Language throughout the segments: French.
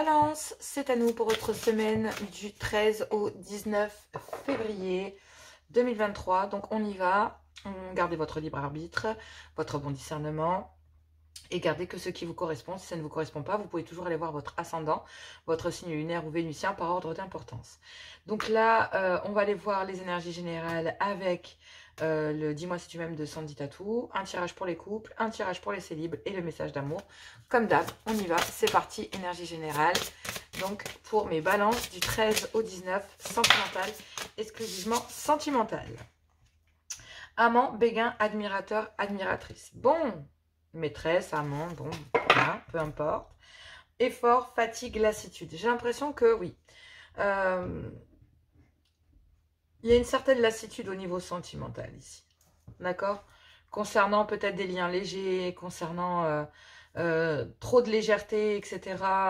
Balance, c'est à nous pour votre semaine du 13 au 19 février 2023. Donc on y va, gardez votre libre arbitre, votre bon discernement et gardez que ce qui vous correspond. Si ça ne vous correspond pas, vous pouvez toujours aller voir votre ascendant, votre signe lunaire ou vénusien par ordre d'importance. Donc là, on va aller voir les énergies générales avec le dis-moi si tu m'aimes de Sandy Tattoo, un tirage pour les couples, un tirage pour les célibes et le message d'amour. Comme d'hab, on y va, c'est parti, énergie générale. Donc pour mes balances du 13 au 19, sentimentale, exclusivement sentimentale. Amant, béguin, admirateur, admiratrice. Bon, maîtresse, amant, bon, voilà, peu importe. Effort, fatigue, lassitude. J'ai l'impression que oui. Il y a une certaine lassitude au niveau sentimental ici. D'accord? Concernant peut-être des liens légers, concernant trop de légèreté, etc.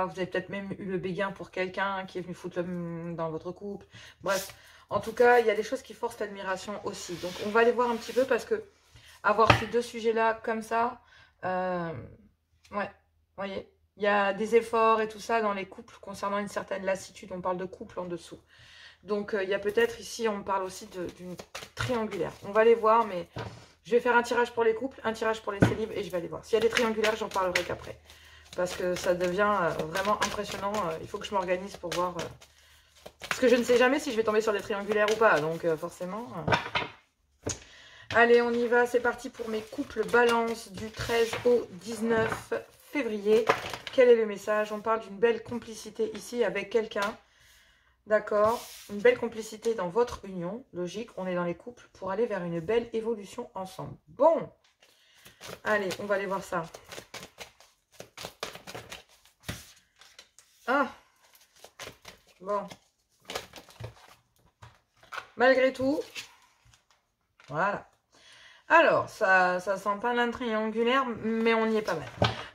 Vous avez peut-être même eu le béguin pour quelqu'un qui est venu foutre dans votre couple. Bref, en tout cas, il y a des choses qui forcent l'admiration aussi. Donc, on va aller voir un petit peu parce que avoir ces deux sujets-là comme ça, ouais, vous voyez, il y a des efforts et tout ça dans les couples concernant une certaine lassitude. On parle de couple en dessous. Donc, il y a peut-être ici, on parle aussi d'une triangulaire. On va les voir, mais je vais faire un tirage pour les couples, un tirage pour les célibes et je vais aller voir. S'il y a des triangulaires, j'en parlerai qu'après. Parce que ça devient vraiment impressionnant. Il faut que je m'organise pour voir. Parce que je ne sais jamais si je vais tomber sur des triangulaires ou pas. Donc, forcément... Allez, on y va. C'est parti pour mes couples balance du 13 au 19 février. Quel est le message? On parle d'une belle complicité ici avec quelqu'un. D'accord, une belle complicité dans votre union, logique, on est dans les couples pour aller vers une belle évolution ensemble. Bon, allez, on va aller voir ça. Ah, bon. Malgré tout, voilà. Alors, ça sent pas l'un triangulaire, mais on y est pas mal.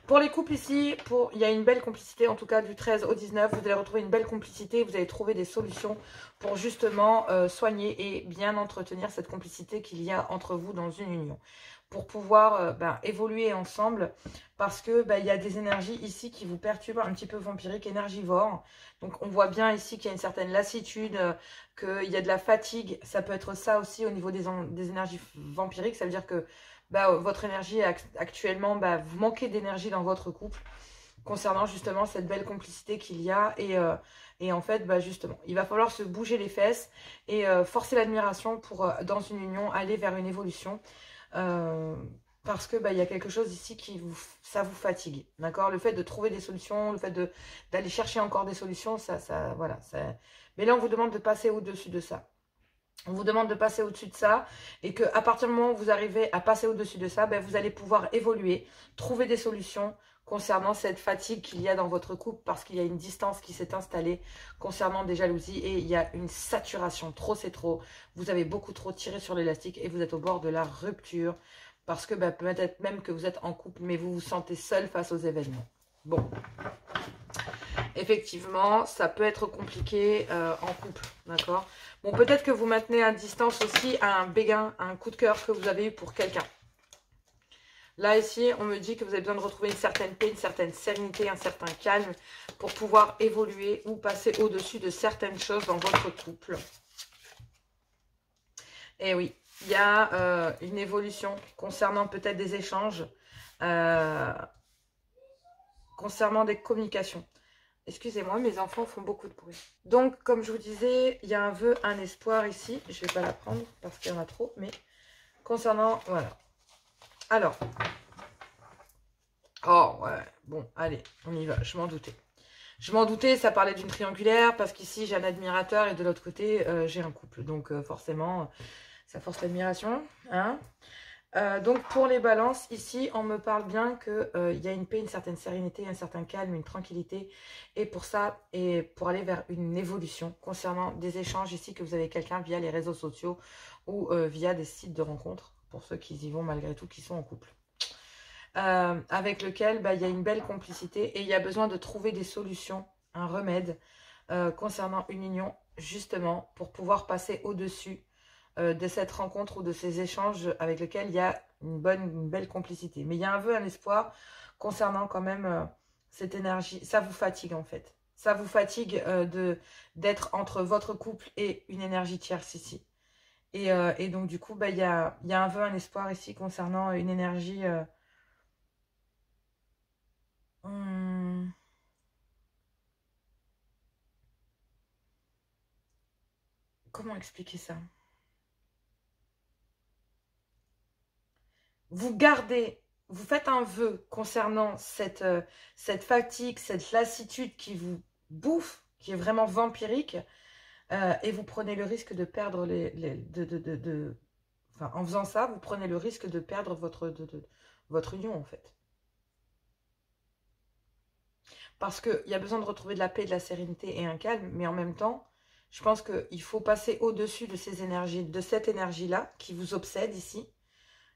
Pour les couples ici, il y a une belle complicité, en tout cas du 13 au 19, vous allez retrouver une belle complicité, vous allez trouver des solutions pour justement soigner et bien entretenir cette complicité qu'il y a entre vous dans une union. Pour pouvoir évoluer ensemble, parce que il y a des énergies ici qui vous perturbent, un petit peu vampiriques, énergivores. Donc on voit bien ici qu'il y a une certaine lassitude, qu'il y a de la fatigue. Ça peut être ça aussi au niveau des énergies vampiriques, ça veut dire que votre énergie actuellement, vous manquez d'énergie dans votre couple concernant justement cette belle complicité qu'il y a et en fait justement il va falloir se bouger les fesses et forcer l'admiration pour dans une union aller vers une évolution parce que il y a quelque chose ici ça vous fatigue, d'accord, le fait de trouver des solutions, le fait d'aller chercher encore des solutions, voilà, mais là on vous demande de passer au-dessus de ça. On vous demande de passer au-dessus de ça et qu'à partir du moment où vous arrivez à passer au-dessus de ça, vous allez pouvoir évoluer, trouver des solutions concernant cette fatigue qu'il y a dans votre couple parce qu'il y a une distance qui s'est installée concernant des jalousies et il y a une saturation. Trop, c'est trop. Vous avez beaucoup trop tiré sur l'élastique et vous êtes au bord de la rupture parce que peut-être même que vous êtes en couple mais vous vous sentez seul face aux événements. Bon. Effectivement, ça peut être compliqué en couple, d'accord? Bon, peut-être que vous maintenez à distance aussi un béguin, un coup de cœur que vous avez eu pour quelqu'un. Là, ici, on me dit que vous avez besoin de retrouver une certaine paix, une certaine sérénité, un certain calme pour pouvoir évoluer ou passer au-dessus de certaines choses dans votre couple. Et oui, il y a une évolution concernant peut-être des échanges, concernant des communications. Excusez-moi, mes enfants font beaucoup de bruit. Donc, comme je vous disais, il y a un vœu, un espoir ici. Je ne vais pas la prendre parce qu'il y en a trop, mais concernant... Voilà. Alors. Oh, ouais. Bon, allez, on y va. Je m'en doutais. Je m'en doutais, ça parlait d'une triangulaire parce qu'ici, j'ai un admirateur et de l'autre côté, j'ai un couple. Donc, forcément, ça force l'admiration. Hein. Donc pour les balances, ici, on me parle bien qu'il y a une paix, une certaine sérénité, un certain calme, une tranquillité. Et pour ça, et pour aller vers une évolution concernant des échanges ici que vous avez quelqu'un via les réseaux sociaux ou via des sites de rencontres, pour ceux qui y vont malgré tout, qui sont en couple. Avec lequel il y a une belle complicité et il y a besoin de trouver des solutions, un remède concernant une union, justement, pour pouvoir passer au-dessus de cette rencontre ou de ces échanges avec lesquels il y a une belle complicité. Mais il y a un vœu, un espoir concernant quand même cette énergie. Ça vous fatigue en fait. Ça vous fatigue d'être entre votre couple et une énergie tierce ici. Et donc, du coup, il y a un vœu, un espoir ici concernant une énergie... Comment expliquer ça? Vous faites un vœu concernant cette fatigue, cette lassitude qui vous bouffe, qui est vraiment vampirique, et vous prenez le risque de perdre enfin, en faisant ça, vous prenez le risque de perdre votre union, en fait. Parce qu'il y a besoin de retrouver de la paix, de la sérénité et un calme, mais en même temps, je pense qu'il faut passer au-dessus de ces énergies, de cette énergie-là qui vous obsède ici,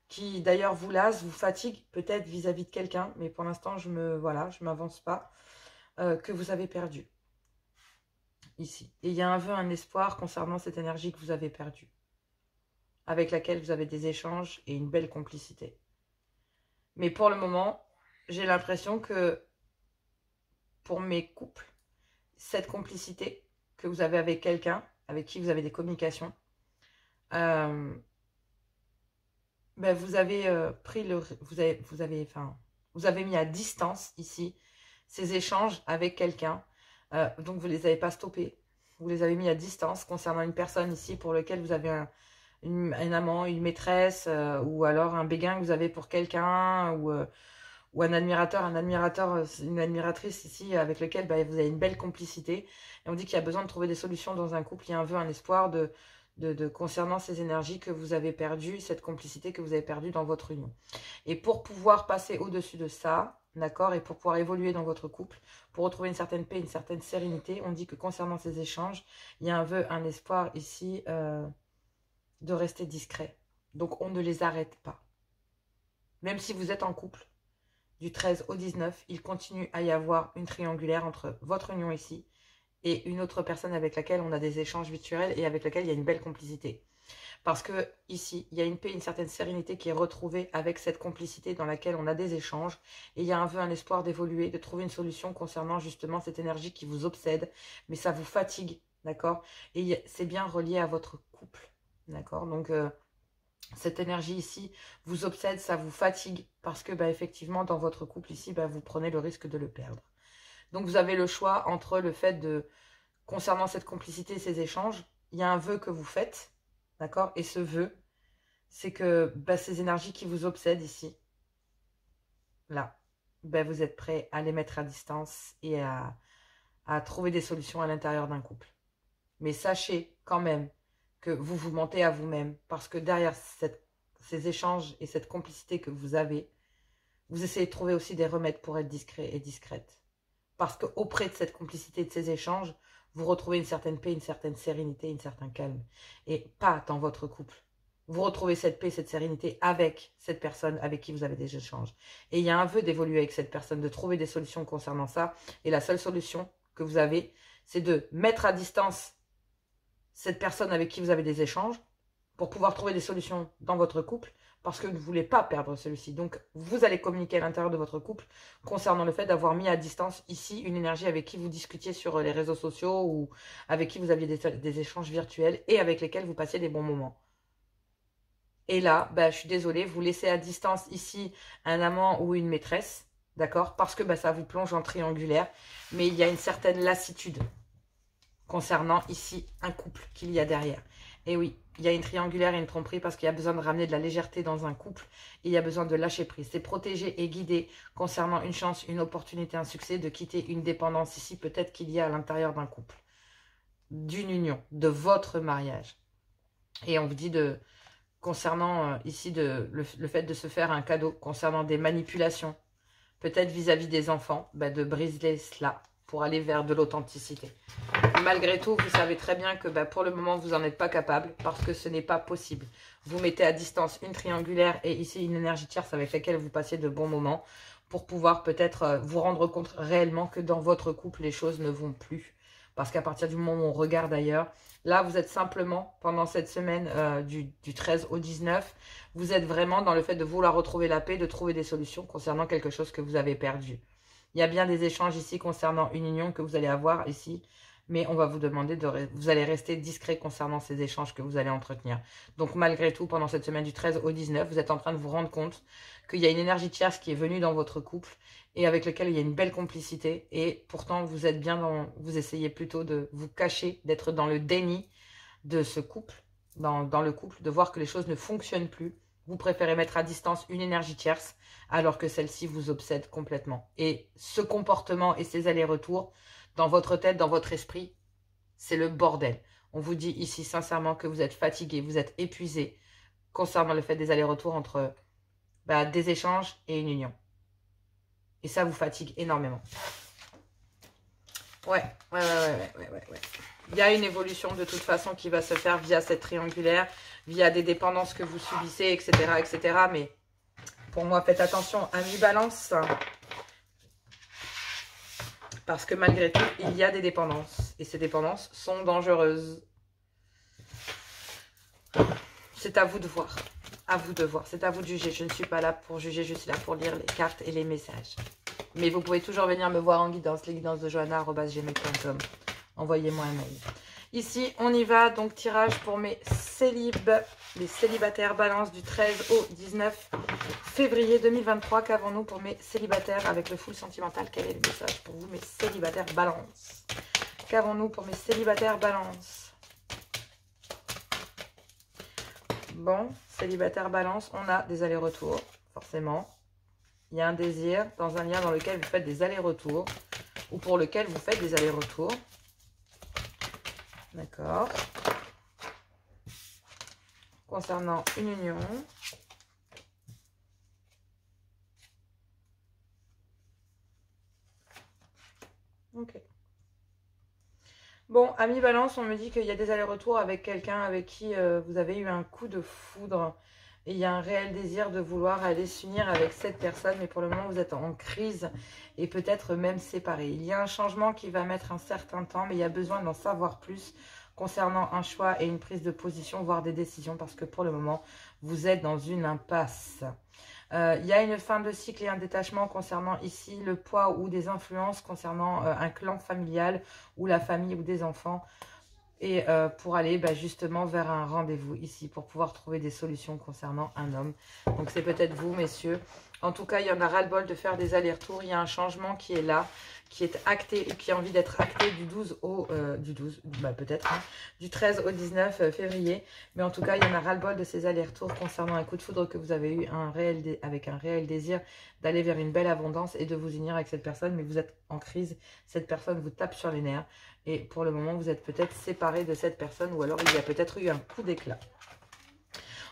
qui d'ailleurs vous lasse, vous fatigue peut-être vis-à-vis de quelqu'un, mais pour l'instant, je m'avance pas, que vous avez perdu ici. Et il y a un vœu, un espoir concernant cette énergie que vous avez perdue, avec laquelle vous avez des échanges et une belle complicité. Mais pour le moment, j'ai l'impression que pour mes couples, cette complicité que vous avez avec quelqu'un, avec qui vous avez des communications, vous avez pris vous avez mis à distance ici ces échanges avec quelqu'un. Donc vous les avez pas stoppés, vous les avez mis à distance concernant une personne ici pour laquelle vous avez un amant, une maîtresse, ou alors un béguin que vous avez pour quelqu'un, ou un admirateur, une admiratrice ici avec lequel vous avez une belle complicité. Et on dit qu'il y a besoin de trouver des solutions dans un couple. Il y a un vœu, un espoir concernant ces énergies que vous avez perdues, cette complicité que vous avez perdue dans votre union. Et pour pouvoir passer au-dessus de ça, d'accord, et pour pouvoir évoluer dans votre couple, pour retrouver une certaine paix, une certaine sérénité, on dit que concernant ces échanges, il y a un vœu, un espoir ici de rester discret. Donc on ne les arrête pas. Même si vous êtes en couple, du 13 au 19, il continue à y avoir une triangulaire entre votre union ici et une autre personne avec laquelle on a des échanges virtuels et avec laquelle il y a une belle complicité. Parce que ici, il y a une paix, une certaine sérénité qui est retrouvée avec cette complicité dans laquelle on a des échanges. Et il y a un vœu, un espoir d'évoluer, de trouver une solution concernant justement cette énergie qui vous obsède. Mais ça vous fatigue, d'accord? Et c'est bien relié à votre couple, d'accord? Donc, cette énergie ici vous obsède, ça vous fatigue. Parce que, effectivement, dans votre couple ici, vous prenez le risque de le perdre. Donc, vous avez le choix entre le fait de, concernant cette complicité et ces échanges, il y a un vœu que vous faites, d'accord? Et ce vœu, c'est que ces énergies qui vous obsèdent ici, là, vous êtes prêt à les mettre à distance et à trouver des solutions à l'intérieur d'un couple. Mais sachez quand même que vous vous mentez à vous-même parce que derrière ces échanges et cette complicité que vous avez, vous essayez de trouver aussi des remèdes pour être discret et discrète. Parce qu'auprès de cette complicité, de ces échanges, vous retrouvez une certaine paix, une certaine sérénité, un certain calme. Et pas dans votre couple. Vous retrouvez cette paix, cette sérénité avec cette personne avec qui vous avez des échanges. Et il y a un vœu d'évoluer avec cette personne, de trouver des solutions concernant ça. Et la seule solution que vous avez, c'est de mettre à distance cette personne avec qui vous avez des échanges pour pouvoir trouver des solutions dans votre couple parce que vous ne voulez pas perdre celui-ci. Donc, vous allez communiquer à l'intérieur de votre couple concernant le fait d'avoir mis à distance ici une énergie avec qui vous discutiez sur les réseaux sociaux ou avec qui vous aviez des échanges virtuels et avec lesquels vous passiez des bons moments. Et là, je suis désolée, vous laissez à distance ici un amant ou une maîtresse, d'accord? Parce que ça vous plonge en triangulaire, mais il y a une certaine lassitude concernant ici un couple qu'il y a derrière. Et oui, il y a une triangulaire et une tromperie parce qu'il y a besoin de ramener de la légèreté dans un couple et il y a besoin de lâcher prise. C'est protéger et guider concernant une chance, une opportunité, un succès, de quitter une dépendance ici peut-être qu'il y a à l'intérieur d'un couple, d'une union, de votre mariage. Et on vous dit concernant ici le fait de se faire un cadeau, concernant des manipulations, peut-être vis-à-vis des enfants, de briser cela pour aller vers de l'authenticité. Malgré tout, vous savez très bien que pour le moment, vous n'en êtes pas capable parce que ce n'est pas possible. Vous mettez à distance une triangulaire et ici une énergie tierce avec laquelle vous passez de bons moments pour pouvoir peut-être vous rendre compte réellement que dans votre couple, les choses ne vont plus. Parce qu'à partir du moment où on regarde ailleurs, là, vous êtes simplement, pendant cette semaine du 13 au 19, vous êtes vraiment dans le fait de vouloir retrouver la paix, de trouver des solutions concernant quelque chose que vous avez perdu. Il y a bien des échanges ici concernant une union que vous allez avoir ici. Mais on va vous demander vous allez rester discret concernant ces échanges que vous allez entretenir. Donc malgré tout, pendant cette semaine du 13 au 19, vous êtes en train de vous rendre compte qu'il y a une énergie tierce qui est venue dans votre couple et avec lequel il y a une belle complicité. Et pourtant, vous êtes bien vous essayez plutôt de vous cacher, d'être dans le déni de ce couple, dans le couple, de voir que les choses ne fonctionnent plus. Vous préférez mettre à distance une énergie tierce alors que celle-ci vous obsède complètement. Et ce comportement et ces allers-retours, dans votre tête, dans votre esprit, c'est le bordel. On vous dit ici sincèrement que vous êtes fatigué, vous êtes épuisé concernant le fait des allers-retours entre des échanges et une union. Et ça vous fatigue énormément. Ouais. Il y a une évolution de toute façon qui va se faire via cette triangulaire, via des dépendances que vous subissez, etc. etc. Mais pour moi, faites attention, amis Balance. Parce que malgré tout, il y a des dépendances. Et ces dépendances sont dangereuses. C'est à vous de voir. À vous de voir. C'est à vous de juger. Je ne suis pas là pour juger. Je suis là pour lire les cartes et les messages. Mais vous pouvez toujours venir me voir en guidance. lesguidancesdejohanna@gmail.com. Envoyez-moi un mail. Ici, on y va. Donc, tirage pour mes les célibataires Balance du 13 au 19 février 2023. Qu'avons-nous pour mes célibataires avec le full sentimental? Quel est le message pour vous, mes célibataires Balance? Qu'avons-nous pour mes célibataires Balance? Bon, célibataire Balance, on a des allers-retours, forcément. Il y a un désir dans un lien dans lequel vous faites des allers-retours ou pour lequel vous faites des allers-retours. D'accord. Concernant une union. Ok. Bon, ami Balance, on me dit qu'il y a des allers-retours avec quelqu'un avec qui vous avez eu un coup de foudre. Et il y a un réel désir de vouloir aller s'unir avec cette personne. Mais pour le moment, vous êtes en crise et peut-être même séparés. Il y a un changement qui va mettre un certain temps. Mais il y a besoin d'en savoir plus concernant un choix et une prise de position, voire des décisions. Parce que pour le moment, vous êtes dans une impasse. Il y a une fin de cycle et un détachement concernant ici le poids ou des influences concernant un clan familial ou la famille ou des enfants. Et pour aller justement vers un rendez-vous ici, pour pouvoir trouver des solutions concernant un homme. Donc c'est peut-être vous, messieurs. En tout cas, il y en a ras-le-bol de faire des allers-retours. Il y a un changement qui est là, qui est acté, qui a envie d'être acté du 12 au... peut-être, hein, du 13 au 19 février. Mais en tout cas, il y en a ras-le-bol de ces allers-retours concernant un coup de foudre que vous avez eu avec un réel désir d'aller vers une belle abondance et de vous unir avec cette personne. Mais vous êtes en crise, cette personne vous tape sur les nerfs. Et pour le moment, vous êtes peut-être séparé de cette personne ou alors il y a peut-être eu un coup d'éclat.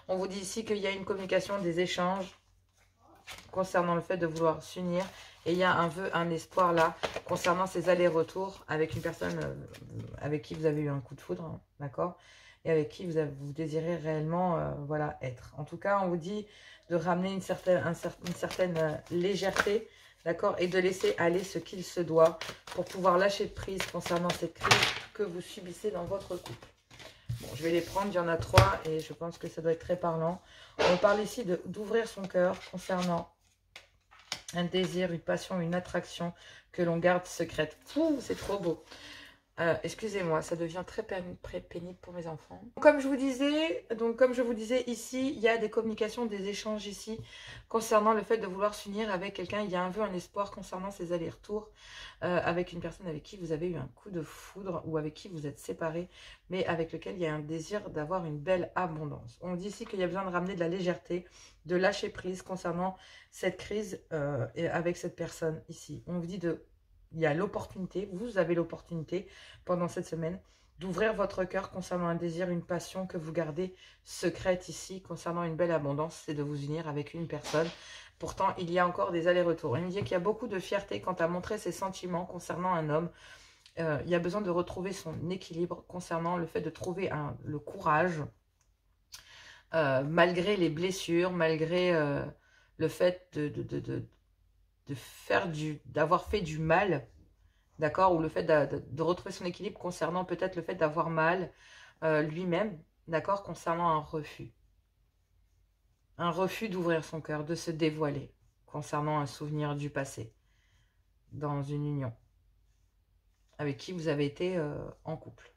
On vous dit ici qu'il y a une communication, des échanges concernant le fait de vouloir s'unir. Et il y a un vœu, un espoir là, concernant ces allers-retours avec une personne avec qui vous avez eu un coup de foudre, hein, d'accord? Et avec qui vous désirez réellement voilà, être. En tout cas, on vous dit de ramener une certaine légèreté, d'accord? Et de laisser aller ce qu'il se doit pour pouvoir lâcher prise concernant cette crise que vous subissez dans votre couple. Bon, je vais les prendre, il y en a 3 et je pense que ça doit être très parlant. On parle ici d'ouvrir son cœur concernant un désir, une passion, une attraction que l'on garde secrète. Ouh, c'est trop beau. Excusez-moi, ça devient très pénible pour mes enfants. Comme je vous disais, ici, il y a des communications, des échanges ici concernant le fait de vouloir s'unir avec quelqu'un. Il y a un vœu, un espoir concernant ces allers-retours avec une personne avec qui vous avez eu un coup de foudre ou avec qui vous êtes séparés, mais avec lequel il y a un désir d'avoir une belle abondance. On dit ici qu'il y a besoin de ramener de la légèreté, de lâcher prise concernant cette crise avec cette personne ici. On vous dit il y a l'opportunité, vous avez l'opportunité pendant cette semaine d'ouvrir votre cœur concernant un désir, une passion que vous gardez secrète ici, concernant une belle abondance, c'est de vous unir avec une personne. Pourtant, il y a encore des allers-retours. Il me dit qu'il y a beaucoup de fierté quant à montrer ses sentiments concernant un homme. Il y a besoin de retrouver son équilibre concernant le fait de trouver le courage, malgré les blessures, malgré le fait d'avoir fait du mal, d'accord, ou le fait de retrouver son équilibre concernant peut-être le fait d'avoir mal lui-même, d'accord, concernant un refus d'ouvrir son cœur, de se dévoiler concernant un souvenir du passé, dans une union, avec qui vous avez été en couple.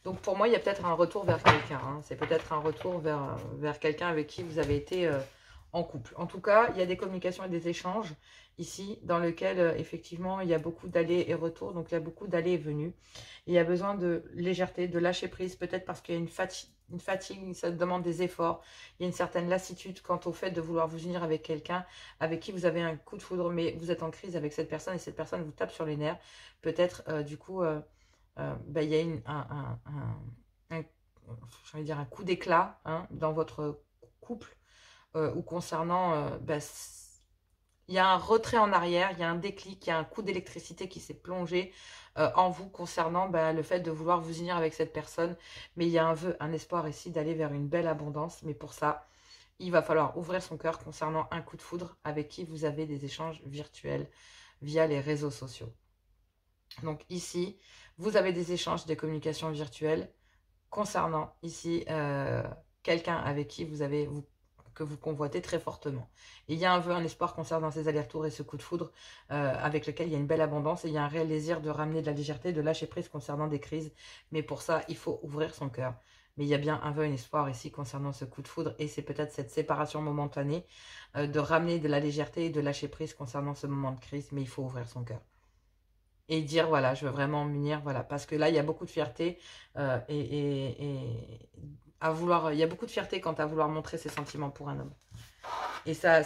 Donc pour moi, il y a peut-être un retour vers quelqu'un. Hein. C'est peut-être un retour vers quelqu'un avec qui vous avez été en couple. En tout cas, il y a des communications et des échanges ici dans lesquels effectivement il y a beaucoup d'allers et retours. Donc il y a beaucoup d'allers et venues. Il y a besoin de légèreté, de lâcher prise, peut-être parce qu'il y a une fatigue, ça demande des efforts. Il y a une certaine lassitude quant au fait de vouloir vous unir avec quelqu'un avec qui vous avez un coup de foudre, mais vous êtes en crise avec cette personne et cette personne vous tape sur les nerfs. Peut-être du coup... il y a j'ai envie de dire un coup d'éclat hein, dans votre couple ou concernant, il y a un retrait en arrière, il y a un déclic, il y a un coup d'électricité qui s'est plongé en vous concernant le fait de vouloir vous unir avec cette personne. Mais il y a un vœu, un espoir ici d'aller vers une belle abondance. Mais pour ça, il va falloir ouvrir son cœur concernant un coup de foudre avec qui vous avez des échanges virtuels via les réseaux sociaux. Donc ici, vous avez des échanges, des communications virtuelles concernant ici quelqu'un avec qui que vous convoitez très fortement. Et il y a un vœu, un espoir concernant ces allers-retours et ce coup de foudre avec lequel il y a une belle abondance et il y a un réel désir de ramener de la légèreté, de lâcher prise concernant des crises. Mais pour ça, il faut ouvrir son cœur. Mais il y a bien un vœu, un espoir ici concernant ce coup de foudre et c'est peut-être cette séparation momentanée de ramener de la légèreté et de lâcher prise concernant ce moment de crise. Mais il faut ouvrir son cœur. Et dire, voilà, je veux vraiment m'unir, voilà. Parce que là, il y a beaucoup de fierté à vouloir... Il y a beaucoup de fierté quant à vouloir montrer ses sentiments pour un homme. Et ça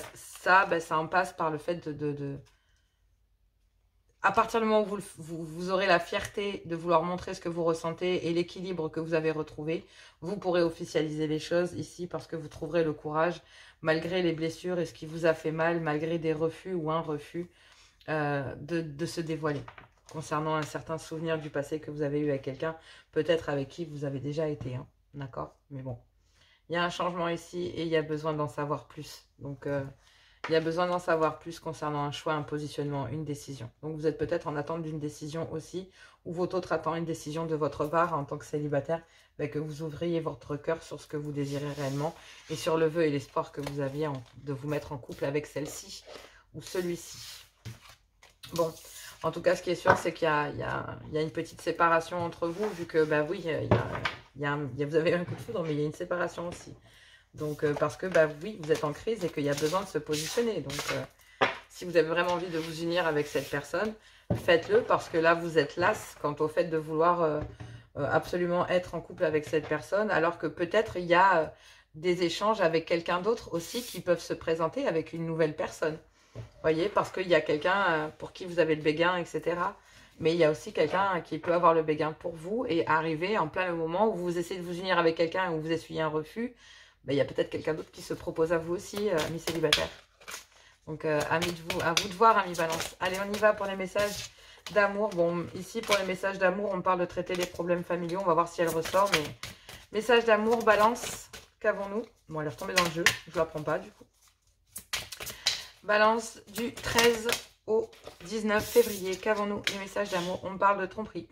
en passe par le fait à partir du moment où vous aurez la fierté de vouloir montrer ce que vous ressentez et l'équilibre que vous avez retrouvé, vous pourrez officialiser les choses ici parce que vous trouverez le courage, malgré les blessures et ce qui vous a fait mal, malgré des refus ou un refus, de se dévoiler concernant un certain souvenir du passé que vous avez eu avec quelqu'un, peut-être avec qui vous avez déjà été, hein, d'accord? Mais bon, il y a un changement ici et il y a besoin d'en savoir plus. Donc, il y a besoin d'en savoir plus concernant un choix, un positionnement, une décision. Donc, vous êtes peut-être en attente d'une décision aussi, ou votre autre attend une décision de votre part en tant que célibataire, que vous ouvriez votre cœur sur ce que vous désirez réellement et sur le vœu et l'espoir que vous aviez de vous mettre en couple avec celle-ci ou celui-ci. Bon, en tout cas, ce qui est sûr, c'est qu'il y a une petite séparation entre vous, vu que, oui, vous avez un coup de foudre, mais il y a une séparation aussi. Donc, parce que, oui, vous êtes en crise et qu'il y a besoin de se positionner. Donc, si vous avez vraiment envie de vous unir avec cette personne, faites-le, parce que là, vous êtes lasse quant au fait de vouloir absolument être en couple avec cette personne, alors que peut-être il y a des échanges avec quelqu'un d'autre aussi qui peuvent se présenter avec une nouvelle personne. Voyez, parce qu'il y a quelqu'un pour qui vous avez le béguin, etc. Mais il y a aussi quelqu'un qui peut avoir le béguin pour vous et arriver en plein le moment où vous essayez de vous unir avec quelqu'un et où vous essuyez un refus. Il y a peut-être quelqu'un d'autre qui se propose à vous aussi, amis célibataires. Donc, à vous de voir, amis balance. Allez, on y va pour les messages d'amour. Bon, ici, pour les messages d'amour, on parle de traiter les problèmes familiaux. On va voir si elle ressort. Mais message d'amour, balance, qu'avons-nous? Bon, elle est retombée dans le jeu. Je ne la prends pas, du coup. Balance du 13 au 19 février. Qu'avons-nous? Les messages d'amour. On parle de tromperie.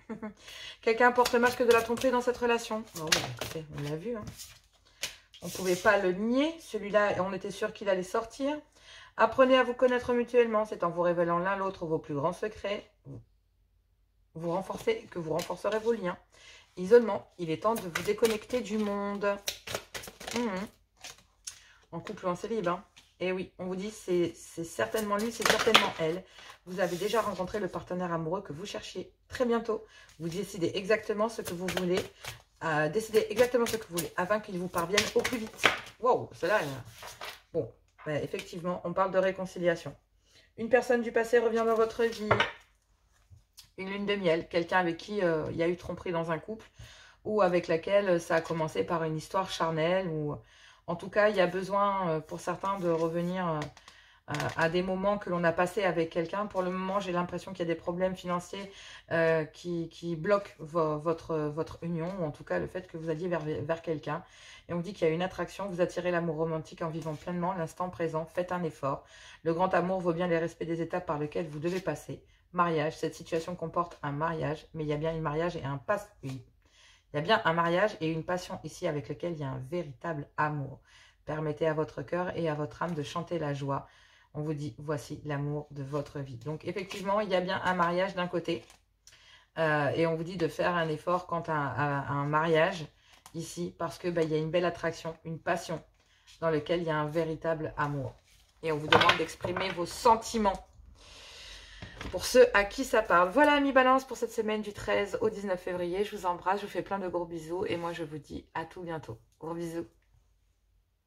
Quelqu'un porte le masque de la tromperie dans cette relation. Bon, écoutez, on l'a vu. Hein. On ne pouvait pas le nier. Celui-là, on était sûr qu'il allait sortir. Apprenez à vous connaître mutuellement. C'est en vous révélant l'un l'autre vos plus grands secrets. Que vous renforcerez vos liens. Isolement. Il est temps de vous déconnecter du monde. En couple ou en célib, hein. Et oui, on vous dit, c'est certainement lui, c'est certainement elle. Vous avez déjà rencontré le partenaire amoureux que vous cherchiez très bientôt. Vous décidez exactement ce que vous voulez. Décidez exactement ce que vous voulez afin qu'il vous parvienne au plus vite. Waouh, cela est... Bon, effectivement, on parle de réconciliation. Une personne du passé revient dans votre vie. Une lune de miel, quelqu'un avec qui il y a eu tromperie dans un couple ou avec laquelle ça a commencé par une histoire charnelle ou... En tout cas, il y a besoin pour certains de revenir à des moments que l'on a passés avec quelqu'un. Pour le moment, j'ai l'impression qu'il y a des problèmes financiers qui bloquent votre union, ou en tout cas le fait que vous alliez vers quelqu'un. Et on dit qu'il y a une attraction, vous attirez l'amour romantique en vivant pleinement l'instant présent. Faites un effort. Le grand amour vaut bien les respects des étapes par lesquelles vous devez passer. Mariage, cette situation comporte un mariage, mais il y a bien un mariage et un passe. Il y a bien un mariage et une passion ici avec lequel il y a un véritable amour. Permettez à votre cœur et à votre âme de chanter la joie On vous dit, voici l'amour de votre vie. Donc, effectivement, il y a bien un mariage d'un côté. Et on vous dit de faire un effort quant à un mariage ici. Parce que il y a une belle attraction, une passion dans lequel il y a un véritable amour. Et on vous demande d'exprimer vos sentiments. Pour ceux à qui ça parle. Voilà, amis Balance, pour cette semaine du 13 au 19 février. Je vous embrasse, je vous fais plein de gros bisous. Et moi, je vous dis à tout bientôt. Gros bisous.